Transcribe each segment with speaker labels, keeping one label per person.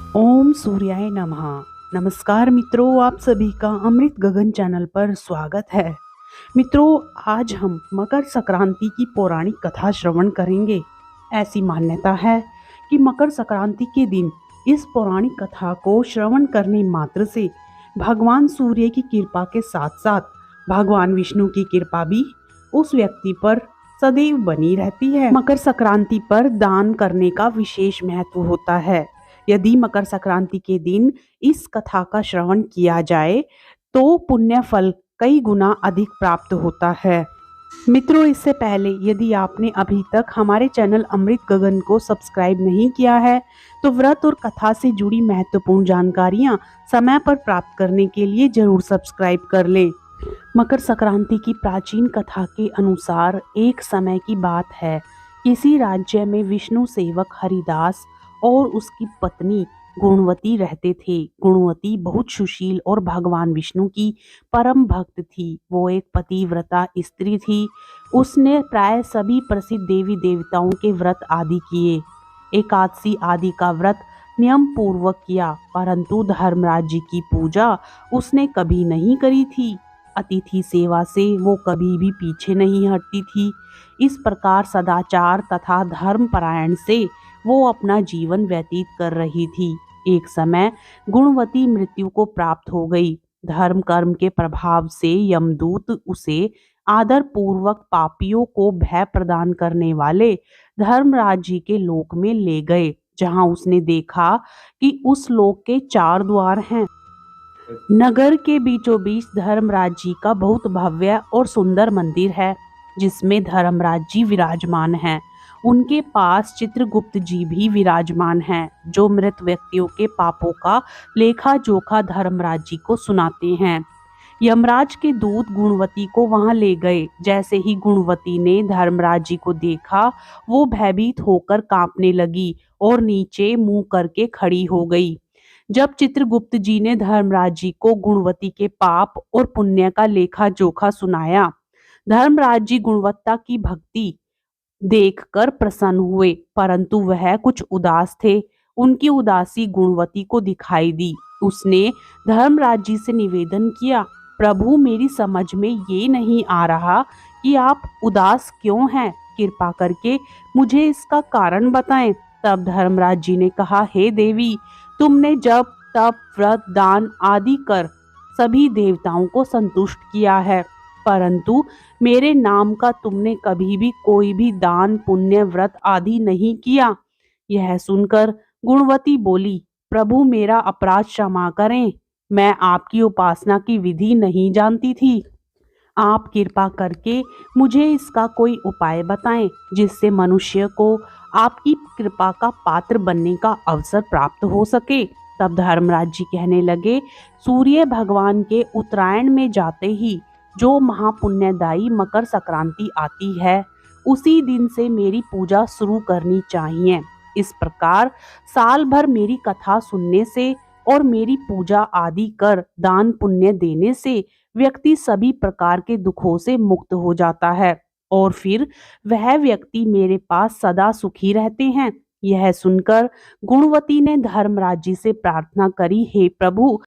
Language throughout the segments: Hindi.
Speaker 1: ओम सूर्याय नमः। नमस्कार मित्रों, आप सभी का अमृत गगन चैनल पर स्वागत है। मित्रों, आज हम मकर संक्रांति की पौराणिक कथा श्रवण करेंगे। ऐसी मान्यता है कि मकर संक्रांति के दिन इस पौराणिक कथा को श्रवण करने मात्र से भगवान सूर्य की कृपा के साथ साथ भगवान विष्णु की कृपा भी उस व्यक्ति पर सदैव बनी रहती है। मकर संक्रांति पर दान करने का विशेष महत्व होता है। यदि मकर संक्रांति के दिन इस कथा का श्रवण किया जाए तो पुण्य फल कई गुना अधिक प्राप्त होता है। मित्रों, इससे पहले यदि आपने अभी तक हमारे चैनल अमृत गगन को सब्सक्राइब नहीं किया है तो व्रत और कथा से जुड़ी महत्वपूर्ण जानकारियां समय पर प्राप्त करने के लिए जरूर सब्सक्राइब कर लें। मकर संक्रांति की प्राचीन कथा के अनुसार एक समय की बात है। किसी राज्य में विष्णु सेवक हरिदास और उसकी पत्नी गुणवती रहते थे। गुणवती बहुत सुशील और भगवान विष्णु की परम भक्त थी। वो एक पतिव्रता स्त्री थी। उसने प्राय सभी प्रसिद्ध देवी देवताओं के व्रत आदि किए। एकादशी आदि का व्रत नियम पूर्वक किया, परंतु धर्मराज जी की पूजा उसने कभी नहीं करी थी। अतिथि सेवा से वो कभी भी पीछे नहीं हटती थी। इस प्रकार सदाचार तथा धर्मपरायण से वो अपना जीवन व्यतीत कर रही थी। एक समय गुणवती मृत्यु को प्राप्त हो गई। धर्म कर्म के प्रभाव से यमदूत उसे आदर पूर्वक पापियों को भय प्रदान करने वाले धर्मराज जी के लोक में ले गए, जहां उसने देखा कि उस लोक के 4 द्वार हैं। नगर के बीचों बीच धर्मराज जी का बहुत भव्य और सुंदर मंदिर है, जिसमें धर्मराज जी विराजमान हैं। उनके पास चित्रगुप्त जी भी विराजमान हैं, जो मृत व्यक्तियों के पापों का लेखा जोखा धर्मराज जी को सुनाते हैं। यमराज के दूत गुणवती को वहां ले गए। जैसे ही गुणवती ने धर्मराज जी को देखा, वो भयभीत होकर कांपने लगी और नीचे मुंह करके खड़ी हो गई। जब चित्रगुप्त जी ने धर्मराज जी को गुणवती के पाप और पुण्य का लेखा जोखा सुनाया, धर्मराज जी गुणवत्ता की भक्ति देखकर प्रसन्न हुए, परंतु वह कुछ उदास थे। उनकी उदासी गुणवती को दिखाई दी। उसने धर्मराज जी से निवेदन किया, प्रभु, मेरी समझ में ये नहीं आ रहा कि आप उदास क्यों हैं। कृपा करके मुझे इसका कारण बताएं। तब धर्मराज जी ने कहा, हे देवी, तुमने जब तप व्रत दान आदि कर सभी देवताओं को संतुष्ट किया है, परंतु मेरे नाम का तुमने कभी भी कोई भी दान पुण्य व्रत आदि नहीं किया। यह सुनकर गुणवती बोली, प्रभु, मेरा अपराध क्षमा करें। मैं आपकी उपासना की विधि नहीं जानती थी। आप कृपा करके मुझे इसका कोई उपाय बताएं, जिससे मनुष्य को आपकी कृपा का पात्र बनने का अवसर प्राप्त हो सके। तब धर्मराज जी कहने लगे, सूर्य भगवान के उत्तरायण में जाते ही जो महापुण्यदायी मकर संक्रांति आती है, उसी दिन से मेरी पूजा शुरू करनी चाहिए। इस प्रकार साल भर मेरी कथा सुनने से और मेरी पूजा आदि कर दान पुण्य देने से व्यक्ति सभी प्रकार के दुखों से मुक्त हो जाता है और फिर वह व्यक्ति मेरे पास सदा सुखी रहते हैं। यह सुनकर गुणवती ने धर्मराज जी से प्रार्थना करी, हे प्रभु,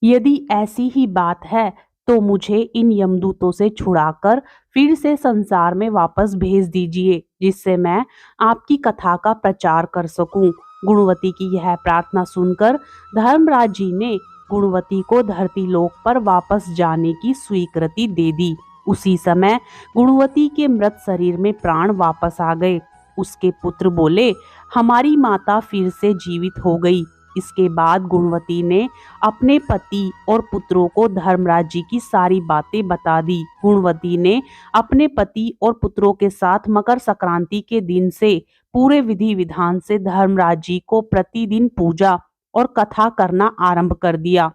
Speaker 1: यदि ऐसी ही बात है तो मुझे इन यमदूतों से छुड़ाकर फिर से संसार में वापस भेज दीजिए, जिससे मैं आपकी कथा का प्रचार कर सकूं। गुणवती की यह प्रार्थना सुनकर धर्मराज जी ने गुणवती को धरती लोक पर वापस जाने की स्वीकृति दे दी। उसी समय गुणवती के मृत शरीर में प्राण वापस आ गए। उसके पुत्र बोले, हमारी माता फिर से जीवित हो गई। इसके बाद गुणवती ने अपने पति और पुत्रों को धर्मराज जी की सारी बातें बता दी। गुणवती ने अपने पति और पुत्रों के साथ मकर संक्रांति के दिन से पूरे विधि विधान से धर्मराज जी को प्रतिदिन पूजा और कथा करना आरंभ कर दिया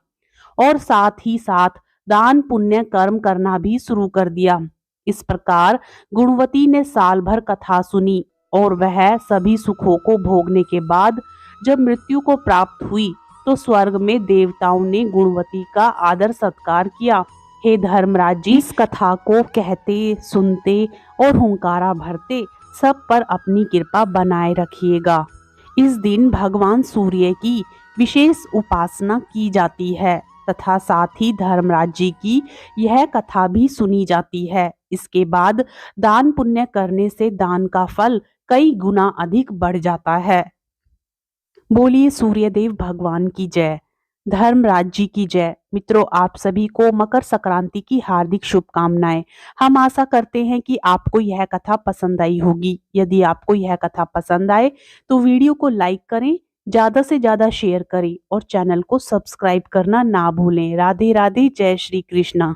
Speaker 1: और साथ ही साथ दान पुण्य कर्म करना भी शुरू कर दिया। इस प्रकार गुणवती ने साल भर कथा सुनी और वह सभी सुखों को भोगने के बाद जब मृत्यु को प्राप्त हुई तो स्वर्ग में देवताओं ने गुणवती का आदर सत्कार किया। हे धर्मराज जी, इस कथा को कहते सुनते और हुंकारा भरते सब पर अपनी कृपा बनाए रखिएगा। इस दिन भगवान सूर्य की विशेष उपासना की जाती है तथा साथ ही धर्मराज जी की यह कथा भी सुनी जाती है। इसके बाद दान पुण्य करने से दान का फल कई गुना अधिक बढ़ जाता है। बोलिए सूर्यदेव भगवान की जय, धर्मराज जी की जय। मित्रों, आप सभी को मकर संक्रांति की हार्दिक शुभकामनाएं। हम आशा करते हैं कि आपको यह कथा पसंद आई होगी। यदि आपको यह कथा पसंद आए तो वीडियो को लाइक करें, ज्यादा से ज्यादा शेयर करें और चैनल को सब्सक्राइब करना ना भूलें। राधे राधे, जय श्री कृष्णा।